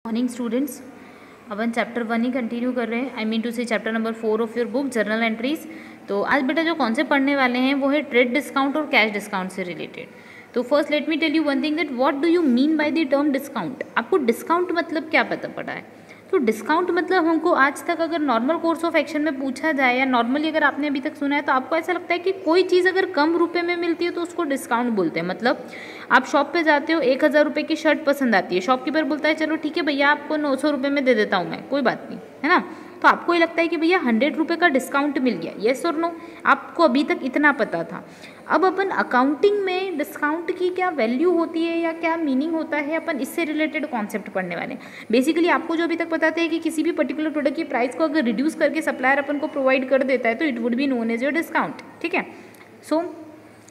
Morning students, अपन chapter 1 ही continue कर रहे हैं। आई मीन टू से chapter number 4 of your book journal entries. तो आज बेटा जो कॉन्सेप्ट पढ़ने वाले हैं वो है ट्रेड डिस्काउंट और कैश डिस्काउंट से रिलेटेड। तो first let me tell you one thing that what do you mean by the term discount. आपको डिस्काउंट मतलब क्या पता पड़ा है? तो डिस्काउंट मतलब हमको आज तक अगर नॉर्मल कोर्स ऑफ एक्शन में पूछा जाए या नॉर्मली अगर आपने अभी तक सुना है तो आपको ऐसा लगता है कि कोई चीज़ अगर कम रुपए में मिलती है तो उसको डिस्काउंट बोलते हैं। मतलब आप शॉप पे जाते हो, 1,000 रुपये की शर्ट पसंद आती है, शॉपकीपर बोलता है चलो ठीक है भैया आपको 900 रुपये में दे देता हूँ मैं, कोई बात नहीं, है ना। तो आपको ये लगता है कि भैया 100 रुपये का डिस्काउंट मिल गया, येस और नो। आपको अभी तक इतना पता था। अब अपन अकाउंटिंग में डिस्काउंट की क्या वैल्यू होती है या क्या मीनिंग होता है, अपन इससे रिलेटेड कॉन्सेप्ट पढ़ने वाले हैं। बेसिकली आपको जो अभी तक पता है कि किसी भी पर्टिकुलर प्रोडक्ट की प्राइस को अगर रिड्यूस करके सप्लायर अपन को प्रोवाइड कर देता है तो it would be known as your discount. ठीक है। सो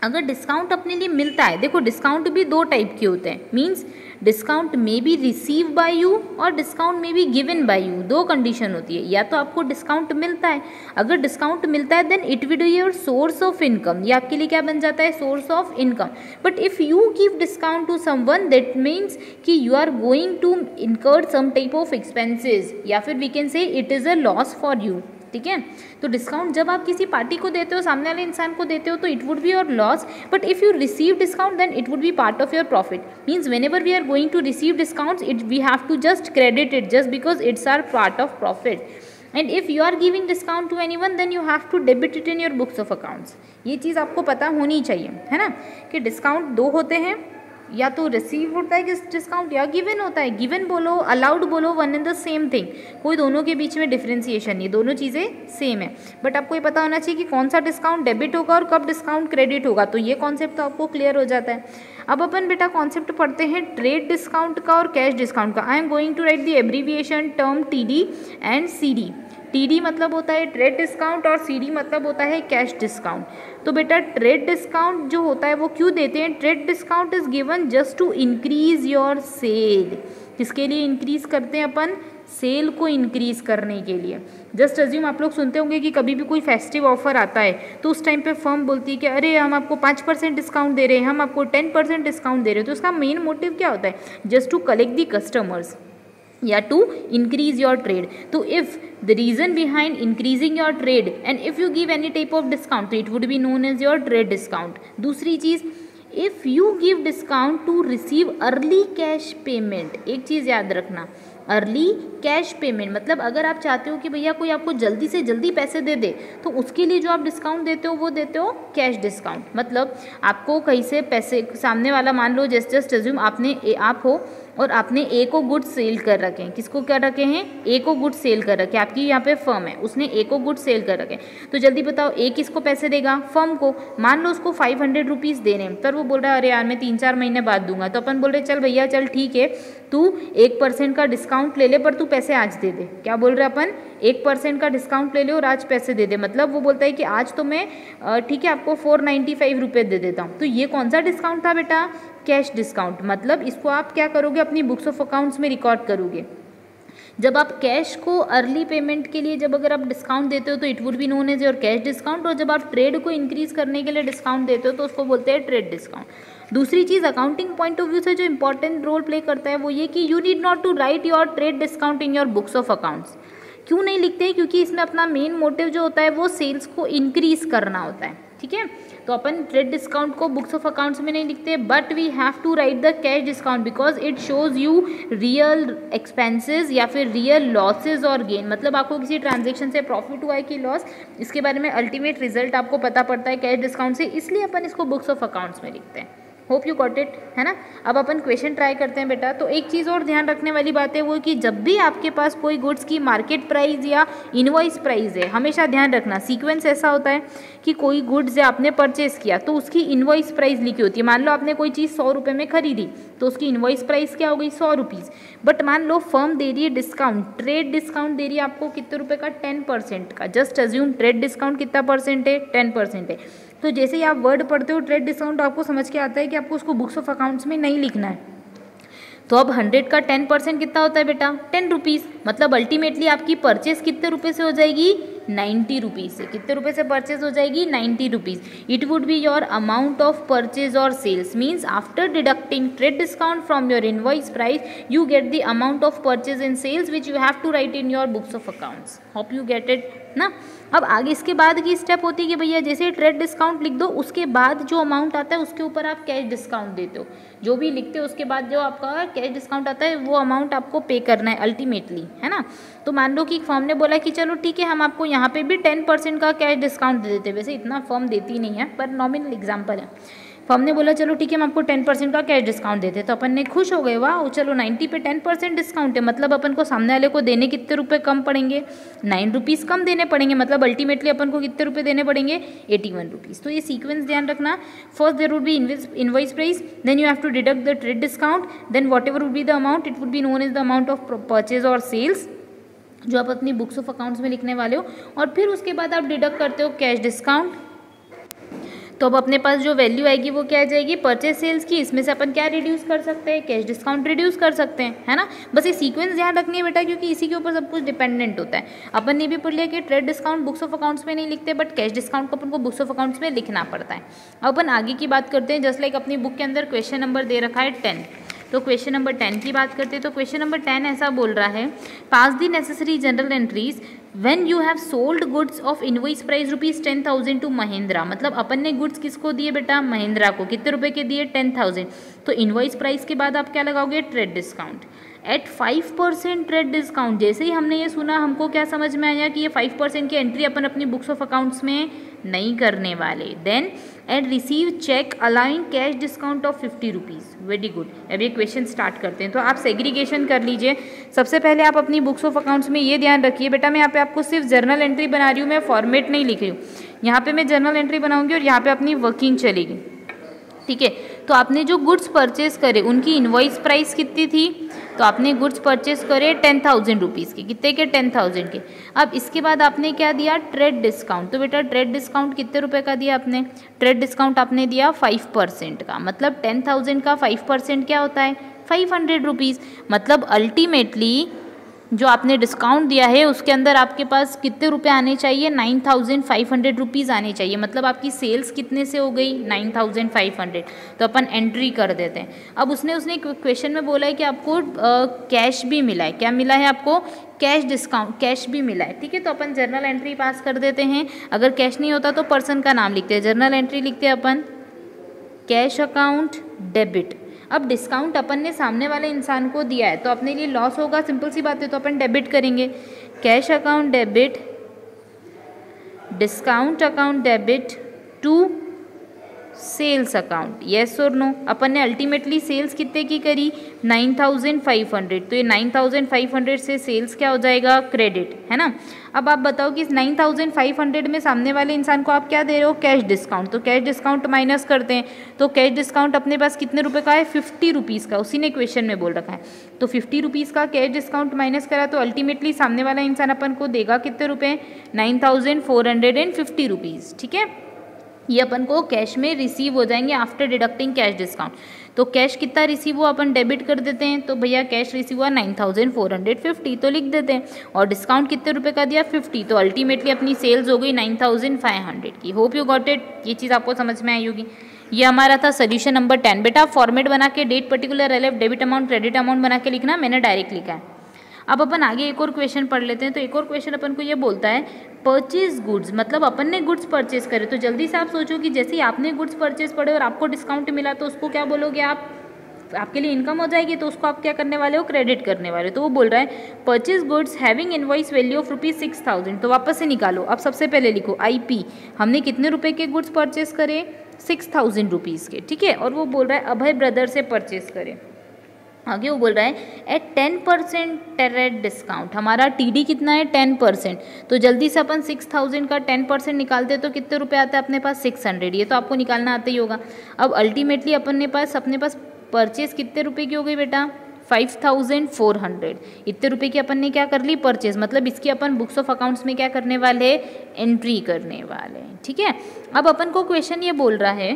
अगर डिस्काउंट अपने लिए मिलता है, देखो डिस्काउंट भी दो टाइप के होते हैं। Means discount may be received by you और discount may be given by you. दो कंडीशन होती है, या तो आपको डिस्काउंट मिलता है, अगर डिस्काउंट मिलता है then it will be your source of income. ये आपके लिए क्या बन जाता है? Source of income. But if you give discount to someone that means कि you are going to incurred some type of expenses, या फिर we can say it is a loss for you. ठीक है। तो डिस्काउंट जब आप किसी party को देते हो, सामने वाले इंसान को देते हो, तो it would be your loss. But if you receive discount then it would be part of your profit. Means whenever we are going to receive discounts it we have to just credit it just because it's are part of profit. And if you are giving discount to any one then you have to debit it in your books of accounts. ये चीज़ आपको पता होनी चाहिए, है ना, कि discount दो होते हैं, या तो रिसीव होता है डिस्काउंट या गिवन होता है। गिवन बोलो, अलाउड बोलो, one in the same thing. कोई दोनों के बीच में डिफ्रेंसिएशन नहीं, दोनों चीज़ें सेम है। बट आपको ये पता होना चाहिए कि कौन सा डिस्काउंट डेबिट होगा और कब डिस्काउंट क्रेडिट होगा। तो ये कॉन्सेप्ट तो आपको क्लियर हो जाता है। अब अपन बेटा कॉन्सेप्ट पढ़ते हैं ट्रेड डिस्काउंट का और कैश डिस्काउंट का। I am going to write the abbreviation term TD and CD। TD मतलब होता है ट्रेड डिस्काउंट और CD मतलब होता है कैश डिस्काउंट। तो बेटा ट्रेड डिस्काउंट जो होता है वो क्यों देते हैं? Trade discount is given just to increase your sale. किसके लिए इंक्रीज करते हैं अपन? सेल को इंक्रीज करने के लिए। जस्ट अज्यूम आप लोग सुनते होंगे कि कभी भी कोई फेस्टिव ऑफर आता है तो उस टाइम पे फर्म बोलती है कि अरे हम आपको 5% डिस्काउंट दे रहे हैं, हम आपको 10% डिस्काउंट दे रहे हैं। तो उसका मेन मोटिव क्या होता है? Just to collect the customers या टू इंक्रीज योर ट्रेड। तो if the reason behind increasing your trade and if you give any type of discount तो it would be known as your trade discount. दूसरी चीज, if you give discount to receive early cash payment. एक चीज याद रखना, early cash payment मतलब अगर आप चाहते हो कि भैया कोई आपको जल्दी से जल्दी पैसे दे दे तो उसके लिए जो आप डिस्काउंट देते हो वो देते हो कैश डिस्काउंट। मतलब आपको कहीं से पैसे, सामने वाला मान लो जस्ट अज्यूम आप हो और आपने ए को गुड्स सेल कर रखे हैं। किसको कर रखे हैं? ए को गुड्स सेल कर रखे हैं। आपकी यहाँ पे फर्म है, उसने ए को गुड्स सेल कर रखे हैं। तो जल्दी बताओ ए किसको पैसे देगा? फर्म को। मान लो उसको 500 रुपीज़ देने, पर वो बोल रहा है अरे यार मैं 3-4 महीने बाद दूंगा। तो अपन बोल रहे चल भैया चल ठीक है, तू 1% का डिस्काउंट ले ले पर तू पैसे आज दे दे। क्या बोल रहे अपन? 1% का डिस्काउंट ले ले और आज पैसे दे दे। मतलब वो बोलता है कि आज तो मैं ठीक है आपको 495 रुपये दे देता हूँ। तो ये कौन सा डिस्काउंट था बेटा? Cash discount. मतलब इसको आप क्या करोगे? अपनी बुक्स ऑफ अकाउंट्स में रिकॉर्ड करोगे। जब आप कैश को अर्ली पेमेंट के लिए जब अगर आप डिस्काउंट देते हो तो it would be known as your cash discount, और जब आप ट्रेड को इंक्रीज करने के लिए डिस्काउंट देते हो तो उसको बोलते हैं ट्रेड डिस्काउंट। दूसरी चीज़ अकाउंटिंग पॉइंट ऑफ व्यू से जो इंपॉर्टेंट रोल प्ले करता है वो ये कि you need not to write your trade discount in your books of accounts. क्यों नहीं लिखते? क्योंकि इसमें अपना मेन मोटिव जो होता है वो सेल्स को इंक्रीज करना होता है। ठीक है। तो अपन ट्रेड डिस्काउंट को बुक्स ऑफ अकाउंट्स में नहीं लिखते, but we have to write the cash discount because it shows you real expenses या फिर रियल लॉसेज और गेन। मतलब आपको किसी ट्रांजेक्शन से प्रॉफिट हुआ है कि लॉस, इसके बारे में अल्टीमेट रिजल्ट आपको पता पड़ता है कैश डिस्काउंट से, इसलिए अपन इसको बुक्स ऑफ अकाउंट्स में लिखते हैं। होप यू गॉट इट, है ना। अब अपन क्वेश्चन ट्राई करते हैं बेटा। तो एक चीज़ और ध्यान रखने वाली बात है वो कि जब भी आपके पास कोई गुड्स की मार्केट प्राइस या इनवॉइस प्राइस है, हमेशा ध्यान रखना सीक्वेंस ऐसा होता है कि कोई गुड्स आपने परचेस किया तो उसकी इनवॉइस प्राइस लिखी होती है। मान लो आपने कोई चीज़ 100 रुपये में खरीदी तो उसकी इनवॉइस प्राइस क्या हो गई? 100 रुपीज़। बट मान लो फर्म दे रही है डिस्काउंट, ट्रेड डिस्काउंट दे रही है आपको कितने रुपये का? 10% का। जस्ट अज्यूम ट्रेड डिस्काउंट कितना परसेंट है? 10% है। तो जैसे ही आप वर्ड पढ़ते हो ट्रेड डिस्काउंट आपको समझ के आता है कि आपको उसको बुक्स ऑफ अकाउंट्स में नहीं लिखना है। तो अब 100 का 10% कितना होता है बेटा? 10 रुपीज़। मतलब अल्टीमेटली आपकी परचेस कितने रुपए से हो जाएगी? 90 रुपीज़ से। कितने रुपये से परचेज हो जाएगी? 90 rupees. It would be your amount of purchase और sales, means after deducting trade discount from your invoice price you get the amount of purchase and sales which you have to write in your books of accounts. Hope you get it ना। अब आगे इसके बाद की step होती है कि भैया जैसे ट्रेड डिस्काउंट लिख दो, उसके बाद जो अमाउंट आता है उसके ऊपर आप कैश डिस्काउंट देते हो। जो भी लिखते हो उसके बाद जो आपका कैश डिस्काउंट आता है वो अमाउंट आपको पे करना है अल्टीमेटली, है ना। तो मान लो कि फर्म ने बोला कि चलो ठीक है हम आपको यहाँ पे भी 10% का कैश डिस्काउंट दे देते हैं। वैसे इतना फर्म देती नहीं है पर नॉमिनल एग्जाम्पल है। फर्म ने बोला चलो ठीक है हम आपको 10% का कैश डिस्काउंट देते हैं, तो अपन ने खुश हो गए, वाह चलो 90 पे 10% डिस्काउंट है, मतलब अपन को सामने वाले को देने कितने रुपए कम पड़ेंगे? 9 रुपीज़ कम देने पड़ेंगे, मतलब अल्टीमेटली अपन को कितने रुपए देने पड़ेंगे? 81 रुपीज़। तो ये सीक्वेंस ध्यान रखना। First there would be invoice price, then you have to deduct the trade discount, then whatever would be the amount it would be known as the amount of purchase और sales जो आप अपनी books of accounts में लिखने वाले हो, और फिर उसके बाद आप डिडक्ट करते हो कैश डिस्काउंट। तो अब अपने पास जो वैल्यू आएगी वो क्या आ जाएगी? परचेज सेल्स की। इसमें से अपन क्या रिड्यूस कर सकते हैं? कैश डिस्काउंट रिड्यूस कर सकते हैं, है ना। बस ये सीक्वेंस ध्यान रखनी है बेटा, क्योंकि इसी के ऊपर सब कुछ डिपेंडेंट होता है। अपन ने भी पढ़ लिया कि trade discount books of accounts में नहीं लिखते, बट कैश डिस्काउंट को अपन को बुक्स ऑफ अकाउंट्स में लिखना पड़ता है। अब अपन आगे की बात करते हैं। जस्ट लाइक अपनी बुक के अंदर क्वेश्चन नंबर दे रखा है 10, तो क्वेश्चन नंबर 10 की बात करते हैं। तो क्वेश्चन नंबर 10 ऐसा बोल रहा है, pass the necessary journal entries when you have sold goods of invoice price ₹10,000 to Mahindra. मतलब अपन ने गुड्स किसको दिए बेटा? महिंद्रा को। कितने रुपए के दिए? 10,000। तो इनवॉइस प्राइस के बाद आप क्या लगाओगे? Trade discount at 5% trade discount. जैसे ही हमने ये सुना हमको क्या समझ में आया कि ये 5% की एंट्री अपन अपनी बुक्स ऑफ अकाउंट्स में नहीं करने वाले। Then and receive cheque allowing cash discount of 50 rupees. Very good. अब ये क्वेश्चन स्टार्ट करते हैं। तो आप सेग्रीगेशन कर लीजिए। सबसे पहले आप अपनी बुक्स ऑफ अकाउंट्स में ये ध्यान रखिए बेटा, मैं यहाँ पे आपको सिर्फ जर्नल एंट्री बना रही हूँ, मैं फॉर्मेट नहीं लिख रही हूँ। यहाँ पे मैं जर्नल एंट्री बनाऊंगी और यहाँ पे अपनी वर्किंग चलेगी, ठीक है। तो आपने जो गुड्स परचेज करे उनकी इनवॉइस प्राइस कितनी थी? तो आपने गुड्स परचेज करे 10,000 रुपीज़ के। कितने के? 10,000 के। अब इसके बाद आपने क्या दिया? Trade discount. तो बेटा ट्रेड डिस्काउंट कितने रुपए का दिया आपने? ट्रेड डिस्काउंट आपने दिया 5% का। मतलब 10,000 का 5% क्या होता है? 500 रुपीज़। मतलब अल्टीमेटली जो आपने डिस्काउंट दिया है उसके अंदर आपके पास कितने रुपए आने चाहिए? 9,500 रुपीज़ आने चाहिए। मतलब आपकी सेल्स कितने से हो गई? 9,500। तो अपन एंट्री कर देते हैं। अब उसने क्वेश्चन में बोला है कि आपको कैश भी मिला है। क्या मिला है आपको? कैश डिस्काउंट, कैश भी मिला है, ठीक है। तो अपन जर्नल एंट्री पास कर देते हैं। अगर कैश नहीं होता तो पर्सन का नाम लिखते हैं। जर्नल एंट्री लिखते हैं अपन कैश अकाउंट डेबिट। अब डिस्काउंट अपन ने सामने वाले इंसान को दिया है तो अपने लिए लॉस होगा, सिंपल सी बात है, तो अपन डेबिट करेंगे। Cash account debit discount account debit to sales account. Yes और नो? अपन ने अल्टीमेटली सेल्स कितने की करी? 9,500। तो ये 9,500 से सेल्स क्या हो जाएगा? क्रेडिट, है ना। अब आप बताओ कि इस 9,500 में सामने वाले इंसान को आप क्या दे रहे हो? Cash discount. तो कैश डिस्काउंट माइनस करते हैं। तो कैश डिस्काउंट अपने पास कितने रुपए का है? 50 रुपीज़ का। उसी ने क्वेश्चन में बोल रखा है। तो 50 रुपीज़ का कैश डिस्काउंट माइनस करा तो अल्टीमेटली सामने वाला इंसान अपन को देगा कितने रुपए? 9,450 रुपीज़, ठीक है। ये अपन को कैश में रिसीव हो जाएंगे आफ्टर डिडक्टिंग कैश डिस्काउंट। तो कैश कितना रिसीव हुआ अपन डेबिट कर देते हैं। तो भैया कैश रिसीव हुआ 9,450 तो लिख देते हैं, और डिस्काउंट कितने रुपए का दिया? 50। तो अल्टीमेटली अपनी सेल्स हो गई 9,500 की। Hope you got it. ये चीज़ आपको समझ में आई होगी। ये हमारा था सोल्यूशन नंबर 10। बेटा फॉर्मेट बना के date particular LF debit amount credit amount बना के लिखना, मैंने डायरेक्ट लिखा है। अब अपन आगे एक और क्वेश्चन पढ़ लेते हैं। तो एक और क्वेश्चन अपन को ये बोलता है परचेज गुड्स, मतलब अपन ने गुड्स परचेज करे। तो जल्दी से आप सोचो कि जैसे ही आपने गुड्स परचेज पड़े और आपको डिस्काउंट मिला तो उसको क्या बोलोगे आप? आपके लिए इनकम हो जाएगी, तो उसको आप क्या करने वाले हो? क्रेडिट करने वाले हो। तो वो बोल रहा है purchase goods having invoice value of ₹6,000। तो वापस से निकालो। अब सबसे पहले लिखो IP। हमने कितने रुपए के गुड्स परचेज करे? 6,000 रुपीज़ के, ठीक है। और वो बोल रहा है अभय ब्रदर से परचेज करें। आगे वो बोल रहा है एट 10% ट्रेड डिस्काउंट। हमारा TD कितना है? 10%। तो जल्दी से अपन 6,000 का 10% निकालते तो कितने रुपए आता है अपने पास? 600। ये तो आपको निकालना आता ही होगा। अब अल्टीमेटली अपने पास परचेज कितने रुपए की हो गई बेटा? 5,400। इतने रुपए की अपन ने क्या कर ली? परचेज। मतलब इसकी अपन बुक्स ऑफ अकाउंट्स में क्या करने वाले? एंट्री करने वाले, ठीक है। अब अपन को क्वेश्चन ये बोल रहा है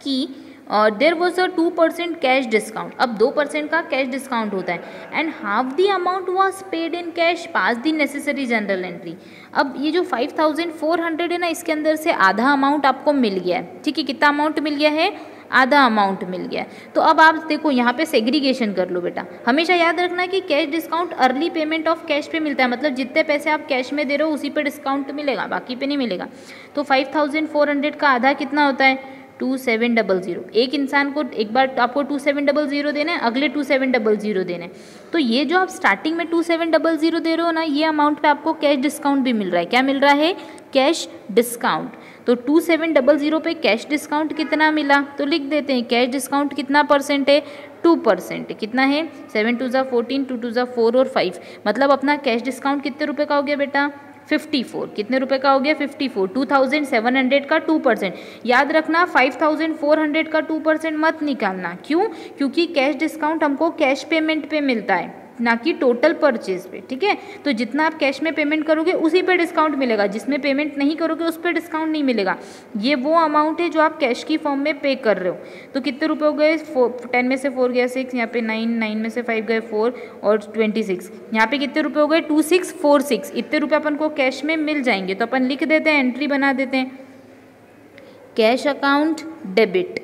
कि there was a 2% cash discount. अब 2% का कैश डिस्काउंट होता है and half the amount was paid in cash, pass the necessary journal entry. अब ये जो 5400 है ना, इसके अंदर से आधा अमाउंट आपको मिल गया है, ठीक है। कितना अमाउंट मिल गया है? आधा अमाउंट मिल गया है। तो अब आप देखो यहाँ पे सेग्रीगेशन कर लो बेटा। हमेशा याद रखना कि cash discount early payment of cash पे मिलता है, मतलब जितने पैसे आप कैश में दे रहे हो उसी पे डिस्काउंट मिलेगा, बाकी पे नहीं मिलेगा। तो 5400 का आधा कितना होता है? 2700। एक इंसान को एक बार आपको 2700 देना है, अगले 2700 देने। तो ये जो आप स्टार्टिंग में 2700 दे रहे हो ना, ये अमाउंट पे आपको कैश डिस्काउंट भी मिल रहा है। क्या मिल रहा है? Cash discount. तो 2700 पे कैश डिस्काउंट कितना मिला? तो लिख देते हैं कैश डिस्काउंट कितना परसेंट है? 2%। कितना है? 7 2 ज़ा 14, 2 2 ज़ा 4 और 5, मतलब अपना कैश डिस्काउंट कितने रुपए का हो गया बेटा? 54। कितने रुपए का हो गया? 54। 2700 का 2%। याद रखना 5400 का 2% मत निकालना। क्यों? क्योंकि कैश डिस्काउंट हमको कैश पेमेंट पे मिलता है, ना कि टोटल परचेज पे, ठीक है। तो जितना आप कैश में पेमेंट करोगे उसी पे डिस्काउंट मिलेगा, जिसमें पेमेंट नहीं करोगे उस पर डिस्काउंट नहीं मिलेगा। ये वो अमाउंट है जो आप कैश की फॉर्म में पे कर रहे हो। तो कितने रुपए हो गए? 10 में से 4 गया 6, यहाँ पे 9, 9 में से 5 गए 4 और 26। यहाँ पे कितने रुपए हो गए? 2646। इतने रुपए अपन को कैश में मिल जाएंगे। तो अपन लिख देते हैं, एंट्री बना देते हैं, कैश अकाउंट डेबिट,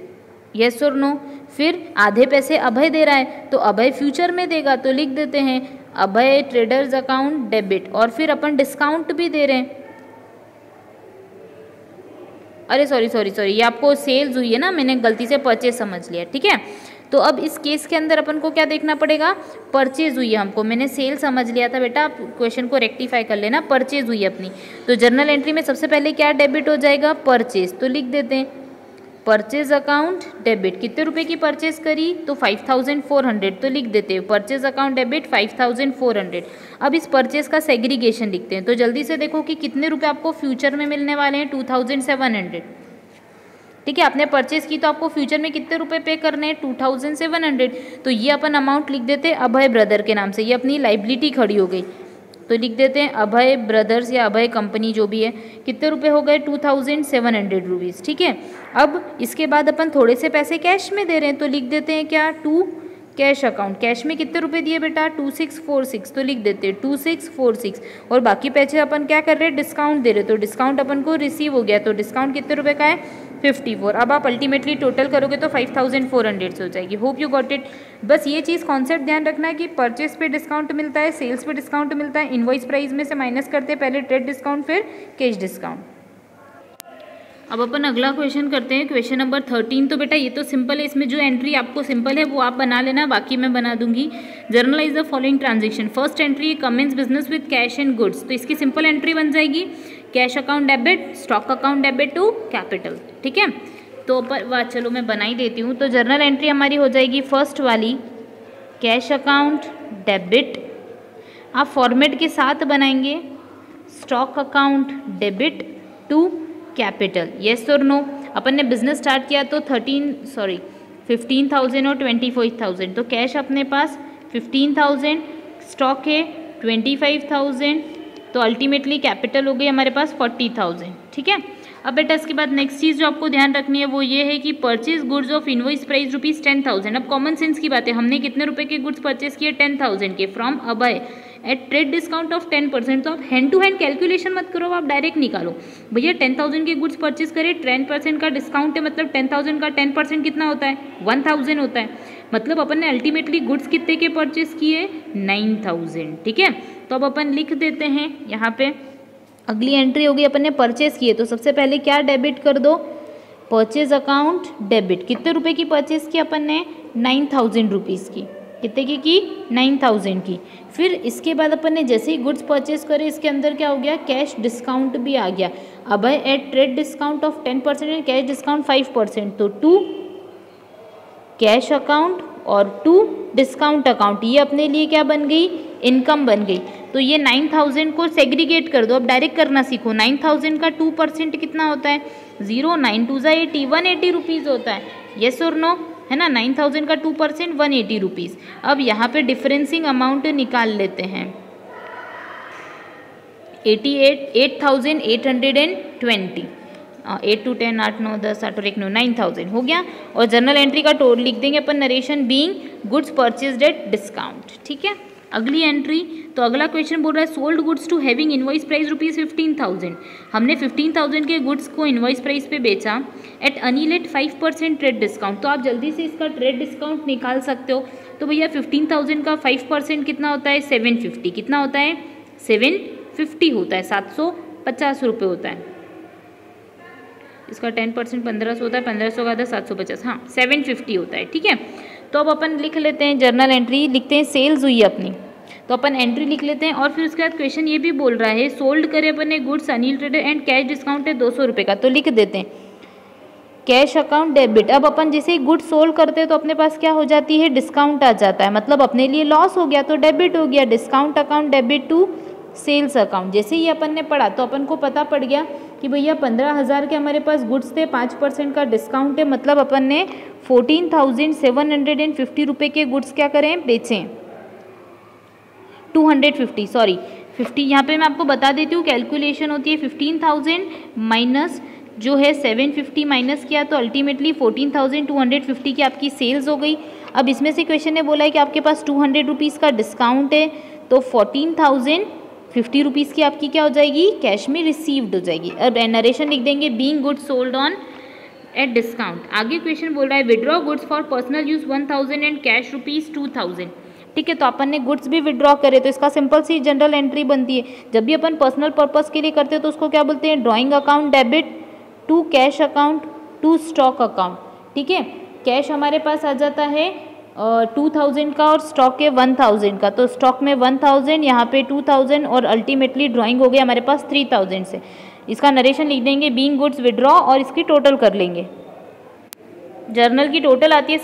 यस और नो। फिर आधे पैसे अभय दे रहा है तो अभय फ्यूचर में देगा, तो लिख देते हैं अभय ट्रेडर्स अकाउंट डेबिट। और फिर अपन डिस्काउंट भी दे रहे हैं, अरे सॉरी ये आपको सेल्स हुई है ना, मैंने गलती से परचेज समझ लिया, ठीक है। तो अब इस केस के अंदर अपन को क्या देखना पड़ेगा? परचेज हुई है हमको, मैंने सेल समझ लिया था बेटा, आप क्वेश्चन को रेक्टिफाई कर लेना। परचेज हुई है अपनी, तो जर्नल एंट्री में सबसे पहले क्या डेबिट हो जाएगा? परचेज। तो लिख देते हैं परचेज अकाउंट डेबिट। कितने रुपए की परचेज करी? तो 5400। तो लिख देते हैं परचेज अकाउंट डेबिट 5400। अब इस परचेज का सेग्रीगेशन लिखते हैं। तो जल्दी से देखो कि कितने रुपए आपको फ्यूचर में मिलने वाले हैं? 2700, ठीक है। आपने परचेज की तो आपको फ्यूचर में कितने रुपए पे करने हैं? 2700। तो ये अपन अमाउंट लिख देते हैं अभय ब्रदर के नाम से, ये अपनी लाइबिलिटी खड़ी हो गई। तो लिख देते हैं अभय ब्रदर्स या अभय कंपनी जो भी है। कितने रुपए हो गए? 2700 रुपीज़, ठीक है। अब इसके बाद अपन थोड़े से पैसे कैश में दे रहे हैं, तो लिख देते हैं क्या? 2 कैश अकाउंट। कैश में कितने रुपए दिए बेटा? 2646। तो लिख देते हैं 2646। और बाकी पैसे अपन क्या कर रहे हैं? डिस्काउंट दे रहे हैं, तो डिस्काउंट अपन को रिसीव हो गया। तो डिस्काउंट कितने रुपए का है? 54। अब आप अल्टीमेटली टोटल करोगे तो 5400 से हो जाएगी। Hope you got it. बस ये चीज़ कॉन्सेप्ट ध्यान रखना है कि परचेस पे डिस्काउंट मिलता है, सेल्स पे डिस्काउंट मिलता है, इनवॉइस प्राइस में से माइनस करते हैं पहले ट्रेड डिस्काउंट, फिर कैश डिस्काउंट। अब अपन अगला क्वेश्चन करते हैं, क्वेश्चन नंबर 13। तो बेटा ये तो सिंपल है, इसमें जो एंट्री आपको सिंपल है वो आप बना लेना, बाकी मैं बना दूंगी। Journalise the following transaction. First entry commence business with cash and goods, तो इसकी सिंपल एंट्री बन जाएगी cash account debit, stock account debit to capital, ठीक है। तो चलो मैं बना ही देती हूँ। तो जर्नल एंट्री हमारी हो जाएगी फर्स्ट वाली कैश अकाउंट डेबिट, आप फॉर्मेट के साथ बनाएंगे stock account debit to capital, yes और नो। अपन ने बिजनेस स्टार्ट किया तो 15,000 और 25,000, तो कैश अपने पास 15,000, स्टॉक है 25,000, तो अल्टीमेटली कैपिटल हो गई हमारे पास 40,000, ठीक है। अब बेटा इसके बाद नेक्स्ट चीज़ जो आपको ध्यान रखनी है वो ये है कि purchase goods of invoice price ₹10,000। अब कॉमन सेंस की बात है, हमने कितने रुपए के गुड्स परचेज किए? 10,000 के, from Abhay at trade discount of 10%। तो आप हैंड टू हैंड कैलकुलेशन मत करो, आप डायरेक्ट निकालो। भैया 10,000 के गुड्स परचेज करे, 10% का डिस्काउंट है, मतलब 10,000 का 10% कितना होता है? 1,000 होता है। मतलब अपन ने अल्टीमेटली गुड्स कितने के परचेज किए? 9,000, ठीक है। तो अब अपन लिख देते हैं यहाँ पे, अगली एंट्री होगी अपन ने परचेज किए, तो सबसे पहले क्या डेबिट कर दो? Purchase account debit. कितने रुपए की परचेज की अपन ने? 9,000 रुपीज़ की। कितने की? 9,000 की। फिर इसके बाद अपन ने जैसे ही गुड्स परचेज करे, इसके अंदर क्या हो गया? कैश डिस्काउंट भी आ गया। अब at trade discount of 10% and cash discount 5%, तो 2 कैश अकाउंट और 2 डिस्काउंट अकाउंट, ये अपने लिए क्या बन गई? इनकम बन गई। तो ये 9,000 को सेग्रीगेट कर दो, अब डायरेक्ट करना सीखो। 9,000 का 2% कितना होता है? 0, 9 2 ज़ा 80, 180 रुपीज़ होता है, येस और नो, है ना। 9,000 का 2% 180 रुपीज़। अब यहाँ पे डिफरेंसिंग अमाउंट निकाल लेते हैं, 8,820। 8 to 10 8 9 10 8 और 1 9 9000 हो गया। और जर्नल एंट्री का टोटल लिख देंगे अपन narration being goods purchased at discount. ठीक है, अगली एंट्री, तो अगला क्वेश्चन बोल रहा है sold goods to having invoice price ₹15,000। हमने 15,000 के गुड्स को इनवॉइस प्राइस पे बेचा at Anil at 5% trade discount. तो आप जल्दी से इसका ट्रेड डिस्काउंट निकाल सकते हो। तो भैया 15,000 का 5% कितना होता है? 750। कितना होता है? 750 होता है, 750 रुपये होता है। इसका 10% 1500 होता है, 1500 का आधा 750, हाँ 750 होता है। ठीक है, तो अब अपन लिख लेते हैं जर्नल एंट्री, लिखते हैं सेल्स हुई अपनी, तो अपन एंट्री लिख लेते हैं। और फिर उसके बाद क्वेश्चन ये भी बोल रहा है सोल्ड करे अपन ने goods Anil trader and cash discount है 200 रुपये का, तो लिख देते हैं कैश अकाउंट डेबिट। अब अपन जैसे ही गुड्स सोल्ड करते हैं तो अपने पास क्या हो जाती है? डिस्काउंट आ जाता है, मतलब अपने लिए लॉस हो गया तो डेबिट हो गया, discount account debit to sales account. जैसे ही अपन ने पढ़ा तो अपन को पता पड़ गया कि भैया 15,000 के हमारे पास गुड्स थे, 5% का डिस्काउंट है, मतलब अपन ने 14,750 रुपये के गुड्स क्या करें? बेचें। 250 सॉरी 50, यहाँ पे मैं आपको बता देती हूँ कैलकुलेशन होती है 15,000 माइनस जो है 750 माइनस किया तो अल्टीमेटली 14,250 की आपकी सेल्स हो गई। अब इसमें से क्वेश्चन ने बोला है कि आपके पास 200 रुपीज़ का डिस्काउंट है, तो 14,050 रुपीज़ की आपकी क्या हो जाएगी? कैश में रिसीव्ड हो जाएगी। अब नरेशन लिख देंगे being goods sold on at discount. आगे क्वेश्चन बोल रहा है withdraw goods for personal use 1,000 and cash ₹2,000। ठीक है, तो अपन ने गुड्स भी विड्रॉ करे तो इसका सिंपल सी जनरल एंट्री बनती है। जब भी अपन पर्सनल पर्पस के लिए करते हैं तो उसको क्या बोलते हैं? Drawing account debit to cash account to stock account. ठीक है, कैश हमारे पास आ जाता है 2,000 का और स्टॉक है 1,000 का, तो स्टॉक में 1,000, यहाँ पे 2,000 और अल्टीमेटली ड्राइंग हो गया हमारे पास 3,000 से। इसका नरेशन लिख देंगे बीइंग गुड्स विड्रॉ और इसकी टोटल कर लेंगे। जर्नल की टोटल आती है